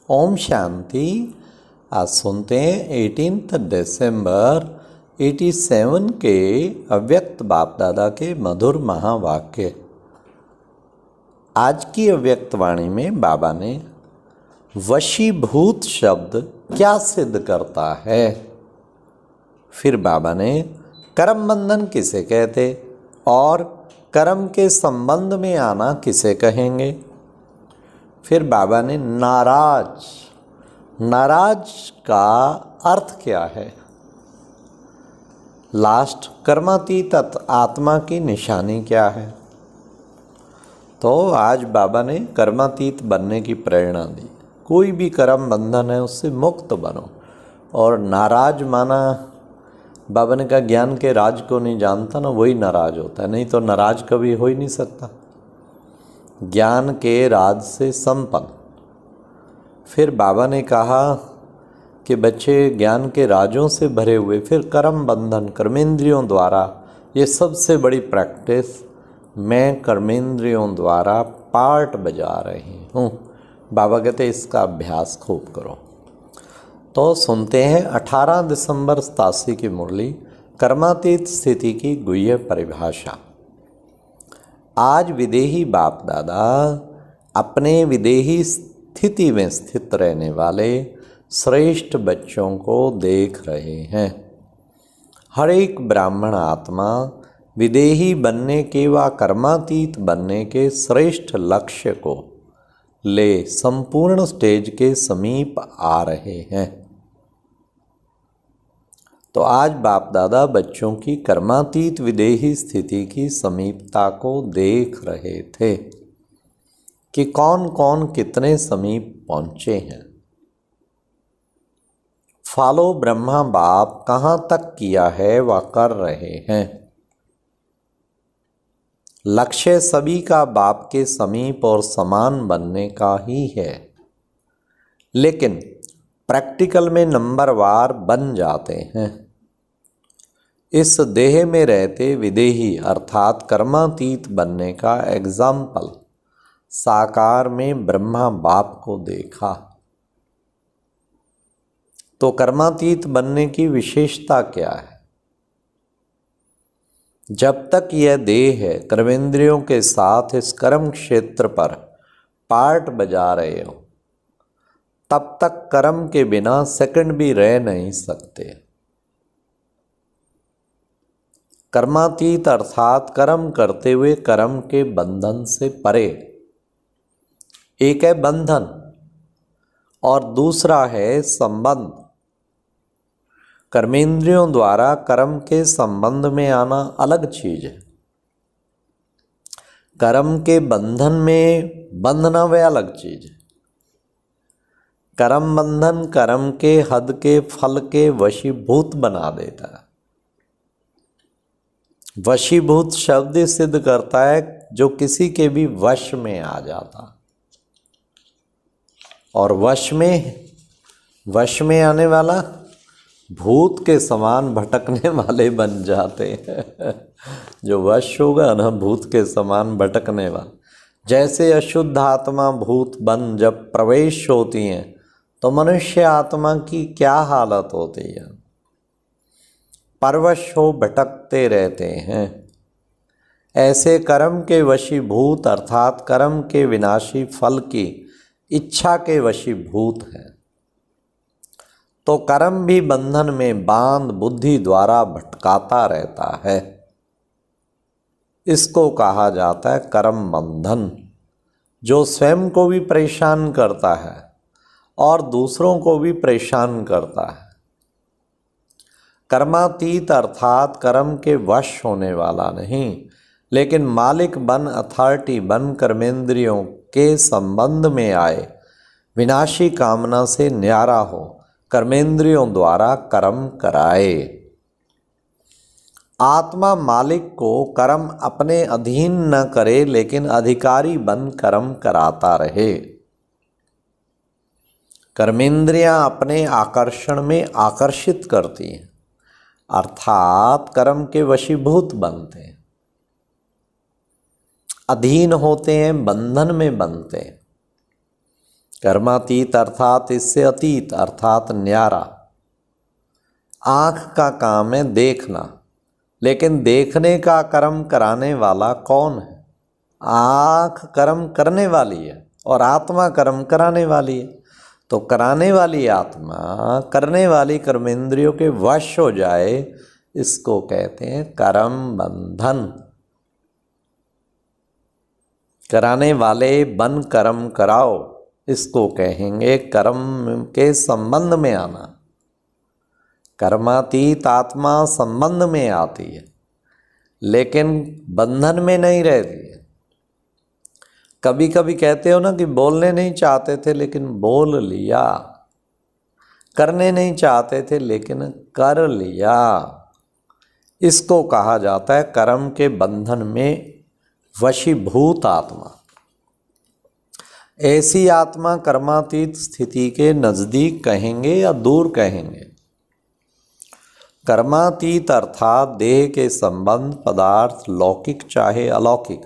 ओम शांति। आज सुनते हैं 18 दिसंबर 87 के अव्यक्त बाप दादा के मधुर महावाक्य। आज की अव्यक्त वाणी में बाबा ने वशीभूत शब्द क्या सिद्ध करता है, फिर बाबा ने कर्म बंधन किसे कहते और कर्म के संबंध में आना किसे कहेंगे। फिर बाबा ने नाराज का अर्थ क्या है। लास्ट कर्मातीत आत्मा की निशानी क्या है। तो आज बाबा ने कर्मातीत बनने की प्रेरणा दी। कोई भी कर्म बंधन है उससे मुक्त बनो। और नाराज माना, बाबा ने कहा ज्ञान के राज को नहीं जानता ना वही नाराज होता है, नहीं तो नाराज कभी हो ही नहीं सकता। ज्ञान के राज से संपन्न। फिर बाबा ने कहा कि बच्चे ज्ञान के राजों से भरे हुए, फिर कर्म बंधन कर्मेंद्रियों द्वारा, ये सबसे बड़ी प्रैक्टिस मैं कर्मेंद्रियों द्वारा पार्ट बजा रही हूँ। बाबा कहते इसका अभ्यास खूब करो। तो सुनते हैं 18 दिसंबर 87 की मुरली, कर्मातीत स्थिति की गुह्य परिभाषा। आज विदेही बाप दादा अपने विदेही स्थिति में स्थित रहने वाले श्रेष्ठ बच्चों को देख रहे हैं। हर एक ब्राह्मण आत्मा विदेही बनने के व कर्मातीत बनने के श्रेष्ठ लक्ष्य को ले संपूर्ण स्टेज के समीप आ रहे हैं। तो आज बाप दादा बच्चों की कर्मातीत विदेही स्थिति की समीपता को देख रहे थे कि कौन कौन कितने समीप पहुँचे हैं। फॉलो ब्रह्मा बाप कहाँ तक किया है वह कर रहे हैं। लक्ष्य सभी का बाप के समीप और समान बनने का ही है, लेकिन प्रैक्टिकल में नंबरवार बन जाते हैं। इस देह में रहते विदेही अर्थात कर्मातीत बनने का एग्जाम्पल साकार में ब्रह्मा बाप को देखा। तो कर्मातीत बनने की विशेषता क्या है। जब तक यह देह है कर्मेंद्रियों के साथ इस कर्म क्षेत्र पर पार्ट बजा रहे हो, तब तक कर्म के बिना सेकंड भी रह नहीं सकते। कर्मातीत अर्थात कर्म करते हुए कर्म के बंधन से परे। एक है बंधन और दूसरा है संबंध। कर्मेंद्रियों द्वारा कर्म के संबंध में आना अलग चीज है। कर्म के बंधन में बंधना वह अलग चीज है। कर्म बंधन कर्म के हद के फल के वशीभूत बना देता है। वशीभूत शब्द सिद्ध करता है जो किसी के भी वश में आ जाता। और वश में आने वाला भूत के समान भटकने वाले बन जाते हैं। जो वश होगा ना भूत के समान भटकने वाला। जैसे अशुद्ध आत्मा भूत बन जब प्रवेश होती हैं तो मनुष्य आत्मा की क्या हालत होती है। परवश हो भटकते रहते हैं। ऐसे कर्म के वशीभूत अर्थात कर्म के विनाशी फल की इच्छा के वशीभूत हैं। तो कर्म भी बंधन में बांध बुद्धि द्वारा भटकाता रहता है। इसको कहा जाता है कर्म बंधन, जो स्वयं को भी परेशान करता है और दूसरों को भी परेशान करता है। कर्मातीत अर्थात कर्म के वश होने वाला नहीं, लेकिन मालिक बन अथॉरिटी बन कर्मेंद्रियों के संबंध में आए, विनाशी कामना से न्यारा हो, कर्मेंद्रियों द्वारा कर्म कराए। आत्मा मालिक को कर्म अपने अधीन न करे, लेकिन अधिकारी बन कर्म कराता रहे। कर्मेंद्रियां अपने आकर्षण में आकर्षित करती हैं, अर्थात कर्म के वशीभूत बनते हैं, अधीन होते हैं, बंधन में बनते हैं। कर्मातीत अर्थात इससे अतीत अर्थात न्यारा। आँख का काम है देखना, लेकिन देखने का कर्म कराने वाला कौन है? आँख कर्म करने वाली है और आत्मा कर्म कराने वाली है। तो कराने वाली आत्मा करने वाली कर्मेंद्रियों के वश हो जाए, इसको कहते हैं कर्म बंधन। कराने वाले बन कर्म कराओ, इसको कहेंगे कर्म के संबंध में आना। कर्मातीत आत्मा संबंध में आती है, लेकिन बंधन में नहीं रहती है। कभी कभी कहते हो ना कि बोलने नहीं चाहते थे लेकिन बोल लिया, करने नहीं चाहते थे लेकिन कर लिया। इसको कहा जाता है कर्म के बंधन में वशीभूत आत्मा। ऐसी आत्मा कर्मातीत स्थिति के नजदीक कहेंगे या दूर कहेंगे? कर्मातीत अर्थात देह के संबंध पदार्थ लौकिक चाहे अलौकिक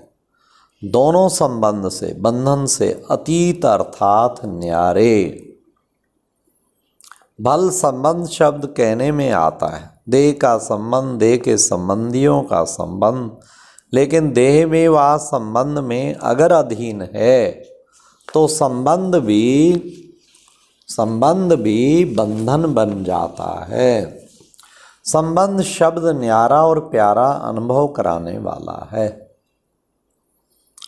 दोनों संबंध से बंधन से अतीत अर्थात न्यारे। भल संबंध शब्द कहने में आता है देह का संबंध, देह के संबंधियों का संबंध, लेकिन देह में व संबंध में अगर अधीन है तो संबंध भी बंधन बन जाता है। संबंध शब्द न्यारा और प्यारा अनुभव कराने वाला है।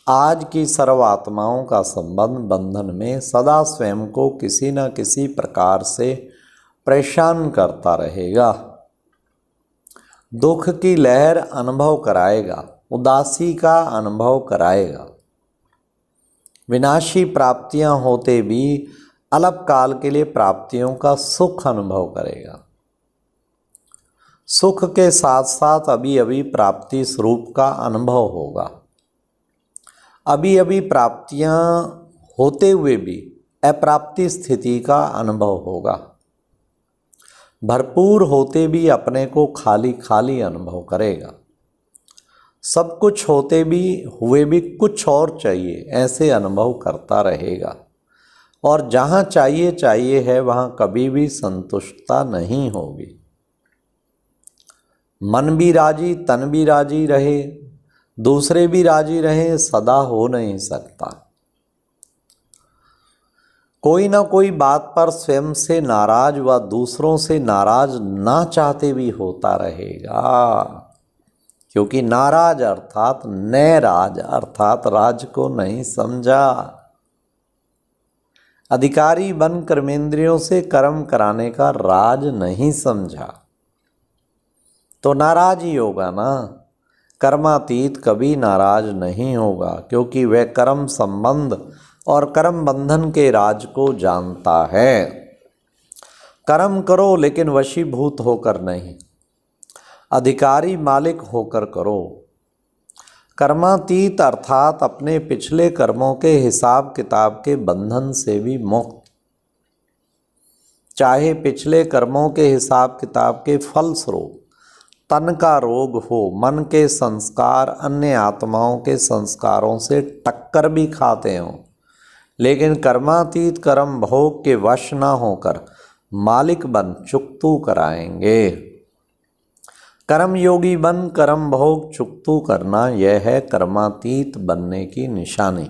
आज की सर्वात्माओं का संबंध बंधन में सदा स्वयं को किसी न किसी प्रकार से परेशान करता रहेगा। दुख की लहर अनुभव कराएगा, उदासी का अनुभव कराएगा। विनाशी प्राप्तियां होते भी अल्पकाल के लिए प्राप्तियों का सुख अनुभव करेगा। सुख के साथ साथ अभी अभी प्राप्ति स्वरूप का अनुभव होगा। अभी अभी प्राप्तियां होते हुए भी अप्राप्ति स्थिति का अनुभव होगा। भरपूर होते भी अपने को खाली खाली अनुभव करेगा। सब कुछ होते भी हुए भी कुछ और चाहिए ऐसे अनुभव करता रहेगा। और जहाँ चाहिए है वहाँ कभी भी संतुष्टता नहीं होगी। मन भी राजी तन भी राजी रहे, दूसरे भी राजी रहे, सदा हो नहीं सकता। कोई ना कोई बात पर स्वयं से नाराज व दूसरों से नाराज ना चाहते भी होता रहेगा, क्योंकि नाराज अर्थात नैराज अर्थात राज को नहीं समझा। अधिकारी बन कर्मेंद्रियों से कर्म कराने का राज नहीं समझा तो नाराज ही होगा ना। कर्मातीत कभी नाराज नहीं होगा, क्योंकि वह कर्म संबंध और कर्म बंधन के राज को जानता है। कर्म करो लेकिन वशीभूत होकर नहीं, अधिकारी मालिक होकर करो। कर्मातीत अर्थात अपने पिछले कर्मों के हिसाब किताब के बंधन से भी मुक्त। चाहे पिछले कर्मों के हिसाब किताब के फलस्वरूप तन का रोग हो, मन के संस्कार अन्य आत्माओं के संस्कारों से टक्कर भी खाते हों, लेकिन कर्मातीत कर्म भोग के वश न होकर मालिक बन चुकतू कराएंगे। कर्म योगी बन कर्म भोग चुकतू करना, यह है कर्मातीत बनने की निशानी।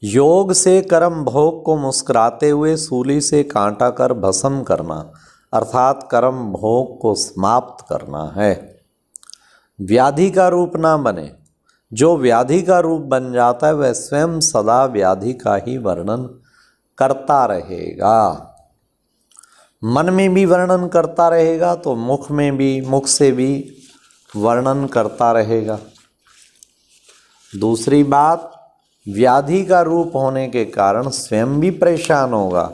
योग से कर्म भोग को मुस्कुराते हुए सूली से कांटा कर भस्म करना अर्थात कर्म भोग को समाप्त करना है। व्याधि का रूप ना बने। जो व्याधि का रूप बन जाता है वह स्वयं सदा व्याधि का ही वर्णन करता रहेगा। मन में भी वर्णन करता रहेगा तो मुख में भी, मुख से भी वर्णन करता रहेगा। दूसरी बात, व्याधि का रूप होने के कारण स्वयं भी परेशान होगा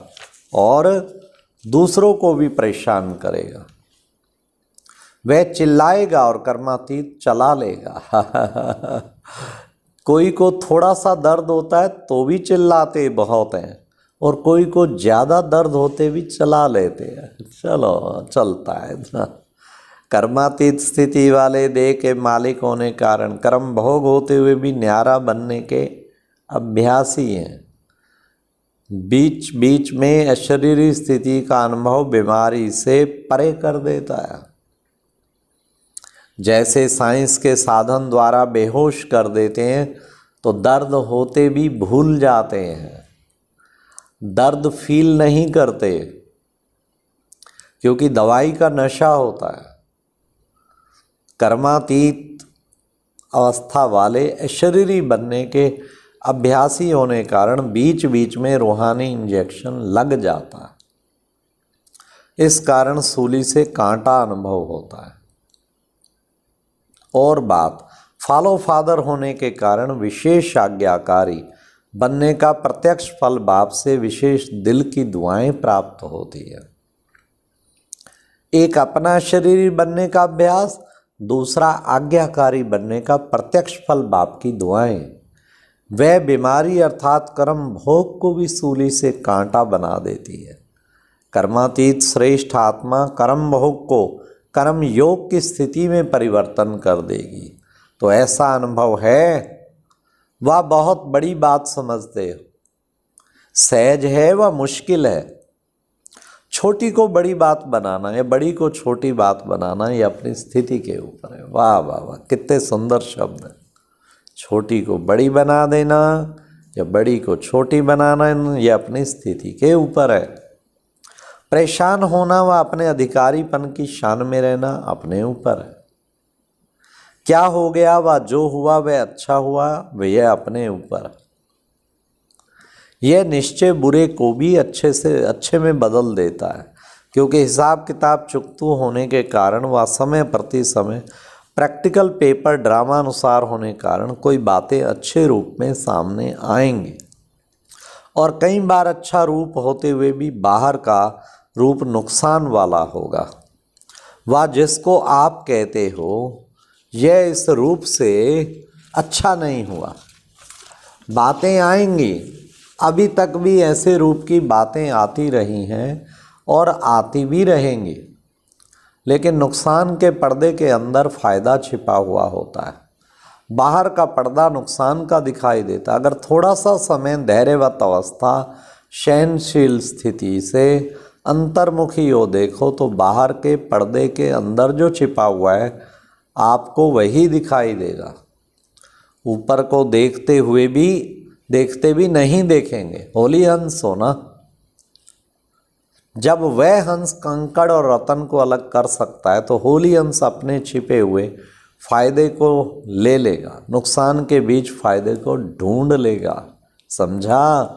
और दूसरों को भी परेशान करेगा। वह चिल्लाएगा और कर्मातीत चला लेगा। कोई को थोड़ा सा दर्द होता है तो भी चिल्लाते बहुत हैं, और कोई को ज़्यादा दर्द होते भी चला लेते हैं। चलो चलता है ना। कर्मातीत स्थिति वाले देह के मालिक होने कारण कर्म भोग होते हुए भी न्यारा बनने के अभ्यासी हैं। बीच बीच में अशरीरी स्थिति का अनुभव बीमारी से परे कर देता है। जैसे साइंस के साधन द्वारा बेहोश कर देते हैं तो दर्द होते भी भूल जाते हैं, दर्द फील नहीं करते, क्योंकि दवाई का नशा होता है। कर्मातीत अवस्था वाले अशरीरी बनने के अभ्यासी होने कारण बीच बीच में रूहानी इंजेक्शन लग जाता है। इस कारण सूली से कांटा अनुभव होता है। और बात फॉलो फादर होने के कारण विशेष आज्ञाकारी बनने का प्रत्यक्ष फल बाप से विशेष दिल की दुआएं प्राप्त होती है। एक अपना शरीर बनने का अभ्यास, दूसरा आज्ञाकारी बनने का प्रत्यक्ष फल बाप की दुआएं। वह बीमारी अर्थात कर्म भोग को भी सूली से कांटा बना देती है। कर्मातीत श्रेष्ठ आत्मा कर्म भोग को कर्म योग की स्थिति में परिवर्तन कर देगी। तो ऐसा अनुभव है, वह बहुत बड़ी बात समझते हो। सहज है वह मुश्किल है। छोटी को बड़ी बात बनाना या बड़ी को छोटी बात बनाना ये अपनी स्थिति के ऊपर है। वाह वाह वाह, कितने सुंदर शब्द हैं। छोटी को बड़ी बना देना या बड़ी को छोटी बनाना ये अपनी स्थिति के ऊपर है। परेशान होना व अपने अधिकारीपन की शान में रहना अपने ऊपर है। क्या हो गया व जो हुआ वह अच्छा हुआ वह अपने ऊपर है। यह निश्चय बुरे को भी अच्छे से अच्छे में बदल देता है, क्योंकि हिसाब किताब चुकतू होने के कारण वह समय प्रति समय प्रैक्टिकल पेपर ड्रामा अनुसार होने कारण कोई बातें अच्छे रूप में सामने आएंगी और कई बार अच्छा रूप होते हुए भी बाहर का रूप नुकसान वाला होगा। वह जिसको आप कहते हो यह इस रूप से अच्छा नहीं हुआ। बातें आएंगी, अभी तक भी ऐसे रूप की बातें आती रही हैं और आती भी रहेंगी, लेकिन नुकसान के पर्दे के अंदर फ़ायदा छिपा हुआ होता है। बाहर का पर्दा नुकसान का दिखाई देता। अगर थोड़ा सा समय धैर्यवत अवस्था सहनशील स्थिति से अंतर्मुखी हो देखो तो बाहर के पर्दे के अंदर जो छिपा हुआ है आपको वही दिखाई देगा। ऊपर को देखते भी नहीं देखेंगे। होली हंस हो ना, जब वह हंस कंकड़ और रतन को अलग कर सकता है तो होली हंस अपने छिपे हुए फायदे को ले लेगा, नुकसान के बीच फायदे को ढूंढ लेगा। समझा?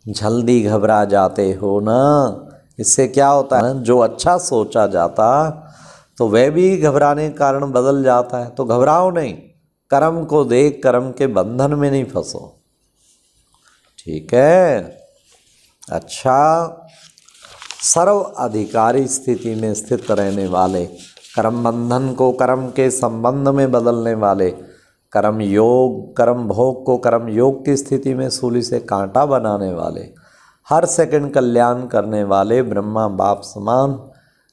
जल्दी घबरा जाते हो ना, इससे क्या होता है, जो अच्छा सोचा जाता तो वह भी घबराने के कारण बदल जाता है। तो घबराओ नहीं, कर्म को देख कर्म के बंधन में नहीं फंसो। ठीक है? अच्छा, सर्व अधिकारी स्थिति में स्थित रहने वाले, कर्म बंधन को कर्म के संबंध में बदलने वाले, कर्म योग कर्म भोग को कर्म योग की स्थिति में सूली से कांटा बनाने वाले, हर सेकंड कल्याण करने वाले, ब्रह्मा बाप समान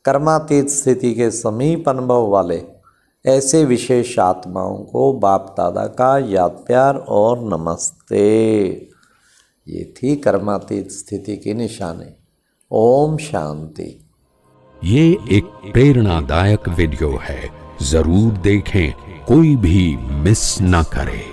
कर्मातीत स्थिति के समीप अनुभव वाले ऐसे विशेष आत्माओं को बाप दादा का याद प्यार और नमस्ते। ये थी कर्मातीत स्थिति की निशानी। ओम शांति। ये एक प्रेरणादायक वीडियो है, जरूर देखें, कोई भी मिस न करे।